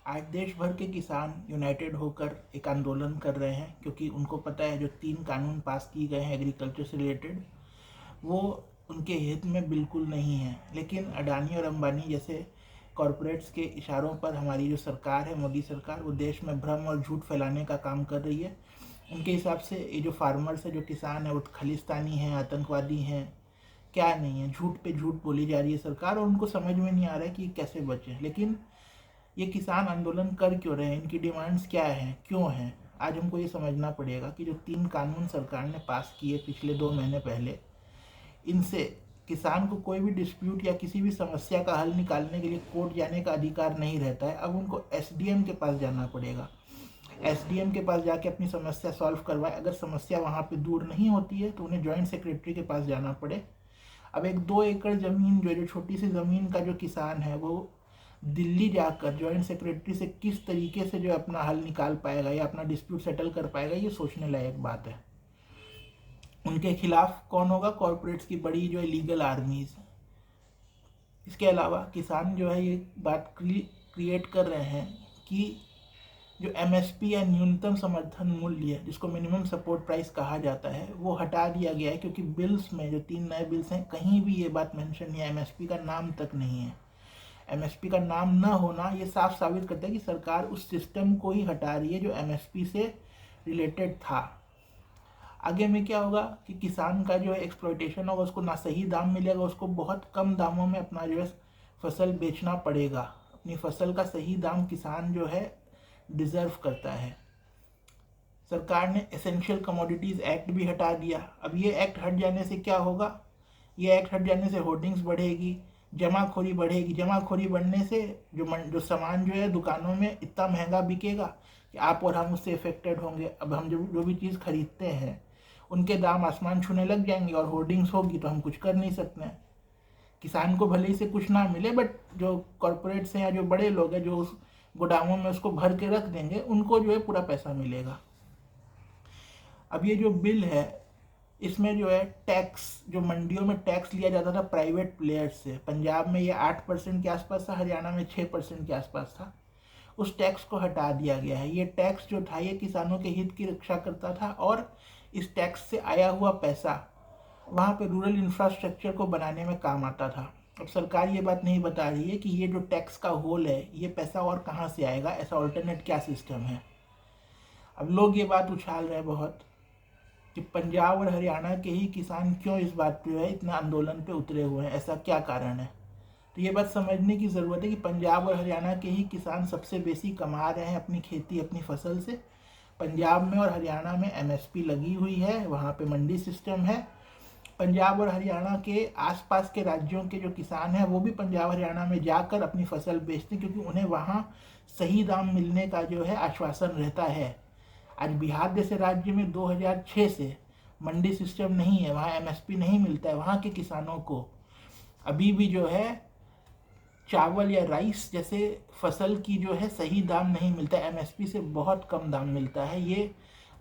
आज देश भर के किसान यूनाइटेड होकर एक आंदोलन कर रहे हैं, क्योंकि उनको पता है जो 3 कानून पास किए गए हैं एग्रीकल्चर से रिलेटेड, वो उनके हित में बिल्कुल नहीं है। लेकिन अडानी और अंबानी जैसे कॉरपोरेट्स के इशारों पर हमारी जो सरकार है, मोदी सरकार, वो देश में भ्रम और झूठ फैलाने का काम कर रही है। उनके हिसाब से ये जो फार्मर्स है, जो किसान है, वो खालिस्तानी हैं, आतंकवादी हैं, क्या नहीं है, झूठ पे झूठ बोली जा रही है सरकार, और उनको समझ में नहीं आ रहा है कि कैसे बचें। लेकिन ये किसान आंदोलन कर क्यों रहे हैं, इनकी डिमांड्स क्या हैं, क्यों हैं? आज हमको ये समझना पड़ेगा कि जो 3 कानून सरकार ने पास किए पिछले 2 महीने पहले, इनसे किसान को कोई भी डिस्प्यूट या किसी भी समस्या का हल निकालने के लिए कोर्ट जाने का अधिकार नहीं रहता है। अब उनको एसडीएम के पास जाना पड़ेगा। एसडीएम के पास जाके अपनी समस्या सॉल्व करवाए। अगर समस्या वहाँ पे दूर नहीं होती है तो उन्हें जॉइंट सेक्रेटरी के पास जाना पड़े। अब एक 2 एकड़ ज़मीन जो छोटी सी ज़मीन का जो किसान है, वो दिल्ली जाकर जॉइंट सेक्रेटरी से किस तरीके से जो अपना हल निकाल पाएगा या अपना डिस्प्यूट सेटल कर पाएगा, ये सोचने लायक बात है। उनके खिलाफ कौन होगा? कॉरपोरेट्स की बड़ी जो लीगल आर्मीज। इसके अलावा किसान जो है ये बात क्रिएट कर रहे हैं कि जो एमएसपी या न्यूनतम समर्थन मूल्य, जिसको मिनिमम सपोर्ट प्राइस कहा जाता है, वो हटा दिया गया है, क्योंकि बिल्स में जो 3 नए बिल्स हैं, कहीं भी ये बात मेंशन नहीं है, एमएसपी का नाम तक नहीं है। एमएसपी का नाम न होना ये साफ साबित करता है कि सरकार उस सिस्टम को ही हटा रही है जो एमएसपी से रिलेटेड था। आगे में क्या होगा कि किसान का जो है एक्सप्लॉयटेशन होगा, उसको ना सही दाम मिलेगा, उसको बहुत कम दामों में अपना जो है फसल बेचना पड़ेगा। अपनी फसल का सही दाम किसान जो है डिज़र्व करता है। सरकार ने एसेंशियल कमोडिटीज़ एक्ट भी हटा दिया। अब ये एक्ट हट जाने से क्या होगा? ये एक्ट हट जाने से होर्डिंग्स बढ़ेगी, जमाखोरी बढ़ेगी। जमाखोरी बढ़ने से जो सामान जो है दुकानों में इतना महंगा बिकेगा कि आप और हम उससे इफेक्टेड होंगे। अब हम जो भी चीज़ खरीदते हैं उनके दाम आसमान छूने लग जाएंगे, और होर्डिंग्स होगी तो हम कुछ कर नहीं सकते हैं। किसान को भले ही से कुछ ना मिले, बट जो कॉरपोरेट्स हैं या जो बड़े लोग हैं जो उस गोदामों में उसको भर के रख देंगे, उनको जो है पूरा पैसा मिलेगा। अब ये जो बिल है, इसमें जो है टैक्स, जो मंडियों में टैक्स लिया जाता था प्राइवेट प्लेयर्स से, पंजाब में ये 8% के आसपास था, हरियाणा में 6% के आसपास था, उस टैक्स को हटा दिया गया है। ये टैक्स जो था ये किसानों के हित की रक्षा करता था, और इस टैक्स से आया हुआ पैसा वहाँ पे रूरल इंफ्रास्ट्रक्चर को बनाने में काम आता था। अब सरकार ये बात नहीं बता रही है कि ये जो टैक्स का होल है, ये पैसा और कहाँ से आएगा, ऐसा ऑल्टरनेट क्या सिस्टम है। अब लोग ये बात उछाल रहे हैं बहुत कि पंजाब और हरियाणा के ही किसान क्यों इस बात पे है इतना आंदोलन पे उतरे हुए हैं, ऐसा क्या कारण है। तो ये बात समझने की ज़रूरत है कि पंजाब और हरियाणा के ही किसान सबसे बेसी कमा रहे हैं अपनी खेती, अपनी फसल से। पंजाब में और हरियाणा में एमएसपी लगी हुई है, वहाँ पे मंडी सिस्टम है। पंजाब और हरियाणा के आसपास के राज्यों के जो किसान हैं वो भी पंजाब हरियाणा में जाकर अपनी फसल बेचते हैं, क्योंकि उन्हें वहाँ सही दाम मिलने का जो है आश्वासन रहता है। आज बिहार जैसे राज्य में 2006 से मंडी सिस्टम नहीं है, वहाँ एमएसपी नहीं मिलता है। वहाँ के किसानों को अभी भी जो है चावल या राइस जैसे फसल की जो है सही दाम नहीं मिलता है, एमएसपी से बहुत कम दाम मिलता है। ये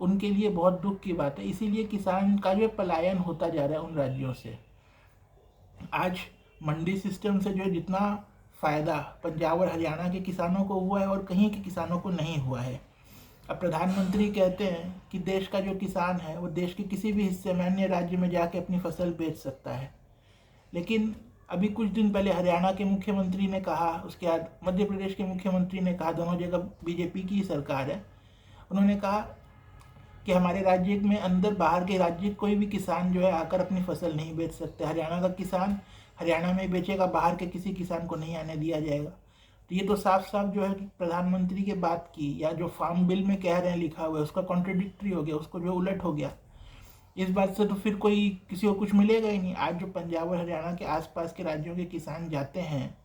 उनके लिए बहुत दुख की बात है। इसीलिए किसान का जो पलायन होता जा रहा है उन राज्यों से। आज मंडी सिस्टम से जो है जितना फ़ायदा पंजाब और हरियाणा के किसानों को हुआ है और कहीं के किसानों को नहीं हुआ है। अब प्रधानमंत्री कहते हैं कि देश का जो किसान है वो देश के किसी भी हिस्से में अन्य राज्य में जाके अपनी फसल बेच सकता है। लेकिन अभी कुछ दिन पहले हरियाणा के मुख्यमंत्री ने कहा, उसके बाद मध्य प्रदेश के मुख्यमंत्री ने कहा, दोनों जगह बीजेपी की ही सरकार है, उन्होंने कहा कि हमारे राज्य में अंदर बाहर के राज्य कोई भी किसान जो है आकर अपनी फसल नहीं बेच सकते। हरियाणा का किसान हरियाणा में बेचेगा, बाहर के किसी किसान को नहीं आने दिया जाएगा। तो ये तो साफ साफ जो है प्रधानमंत्री की बात की, या जो फार्म बिल में कह रहे हैं लिखा हुआ है, उसका कॉन्ट्रडिक्टरी हो गया, उसको जो उलट हो गया। इस बात से तो फिर कोई किसी को कुछ मिलेगा ही नहीं। आज जो पंजाब और हरियाणा के आसपास के राज्यों के किसान जाते हैं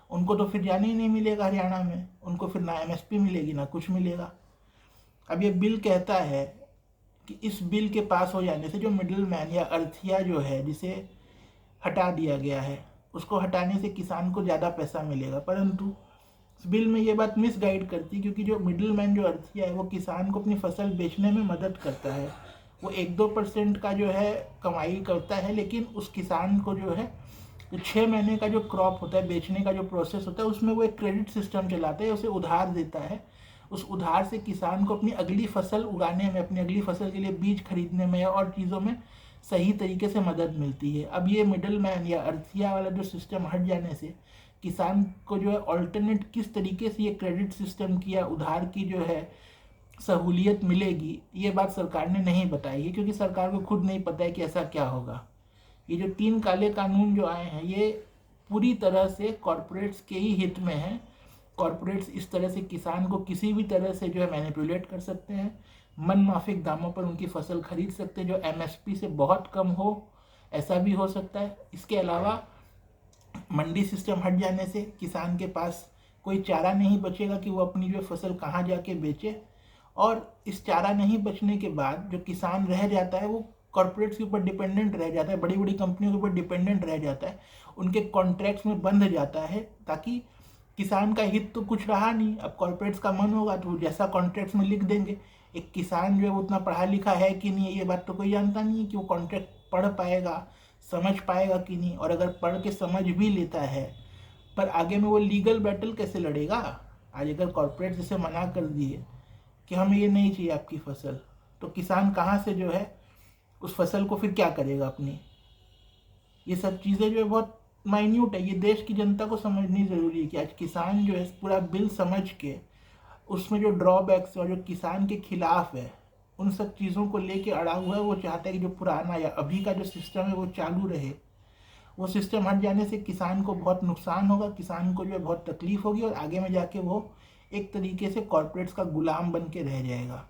उनको तो फिर जाने ही नहीं मिलेगा हरियाणा में, उनको फिर ना एमएसपी मिलेगी ना कुछ मिलेगा। अब ये बिल कहता है कि इस बिल के पास हो जाने से जो मिडिल मैन या अर्थिया जो है, जिसे हटा दिया गया है, उसको हटाने से किसान को ज़्यादा पैसा मिलेगा। परंतु इस बिल में ये बात मिसगाइड करती, क्योंकि जो मिडिल मैन जो अर्थिया है वो किसान को अपनी फसल बेचने में मदद करता है। वो 1-2% का जो है कमाई करता है, लेकिन उस किसान को जो है तो 6 महीने का जो क्रॉप होता है, बेचने का जो प्रोसेस होता है, उसमें वो एक क्रेडिट सिस्टम चलाता है, उसे उधार देता है। उस उधार से किसान को अपनी अगली फसल उगाने में, अपनी अगली फसल के लिए बीज खरीदने में और चीज़ों में सही तरीके से मदद मिलती है। अब ये मिडल मैन या अर्थिया वाला जो सिस्टम हट जाने से किसान को जो है ऑल्टरनेट किस तरीके से ये क्रेडिट सिस्टम की या उधार की जो है सहूलियत मिलेगी, ये बात सरकार ने नहीं बताई है, क्योंकि सरकार को खुद नहीं पता है कि ऐसा क्या होगा। ये जो 3 काले कानून जो आए हैं, ये पूरी तरह से कॉरपोरेट्स के ही हित में है। कॉरपोरेट्स इस तरह से किसान को किसी भी तरह से जो है मैनिपुलेट कर सकते हैं, मन माफिक दामों पर उनकी फसल खरीद सकते हैं जो एमएसपी से बहुत कम हो, ऐसा भी हो सकता है। इसके अलावा मंडी सिस्टम हट जाने से किसान के पास कोई चारा नहीं बचेगा कि वो अपनी जो फसल कहाँ जाके बेचे, और इस चारा नहीं बचने के बाद जो किसान रह जाता है वो कॉरपोरेट्स के ऊपर डिपेंडेंट रह जाता है, बड़ी बड़ी कंपनियों के ऊपर डिपेंडेंट रह जाता है, उनके कॉन्ट्रैक्ट्स में बंध जाता है, ताकि किसान का हित तो कुछ रहा नहीं। अब कॉरपोरेट्स का मन होगा तो वो जैसा कॉन्ट्रैक्ट्स में लिख देंगे। एक किसान जो है वो उतना पढ़ा लिखा है कि नहीं है, ये बात तो कोई जानता नहीं है कि वो कॉन्ट्रैक्ट पढ़ पाएगा, समझ पाएगा कि नहीं, और अगर पढ़ के समझ भी लेता है पर आगे में वो लीगल बैटल कैसे लड़ेगा। आज अगर कॉरपोरेट जैसे मना कर दिए कि हमें ये नहीं चाहिए आपकी फसल, तो किसान कहाँ से जो है उस फसल को फिर क्या करेगा अपनी। ये सब चीज़ें जो है बहुत माइन्यूट है, ये देश की जनता को समझनी ज़रूरी है कि आज किसान जो है पूरा बिल समझ के उसमें जो ड्रॉबैक्स और जो किसान के खिलाफ है उन सब चीज़ों को लेके अड़ा हुआ है। वो चाहता है कि जो पुराना या अभी का जो सिस्टम है वो चालू रहे। वो सिस्टम हट जाने से किसान को बहुत नुकसान होगा, किसान को जो है बहुत तकलीफ होगी, और आगे में जाके वो एक तरीके से कॉरपोरेट्स का गुलाम बन के रह जाएगा।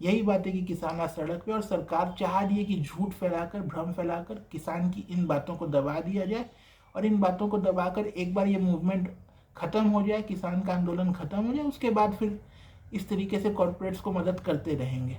यही बात है कि किसान आज सड़क पे, और सरकार चाह रही है कि झूठ फैलाकर, भ्रम फैलाकर किसान की इन बातों को दबा दिया जाए, और इन बातों को दबाकर एक बार ये मूवमेंट ख़त्म हो जाए, किसान का आंदोलन ख़त्म हो जाए, उसके बाद फिर इस तरीके से कॉरपोरेट्स को मदद करते रहेंगे।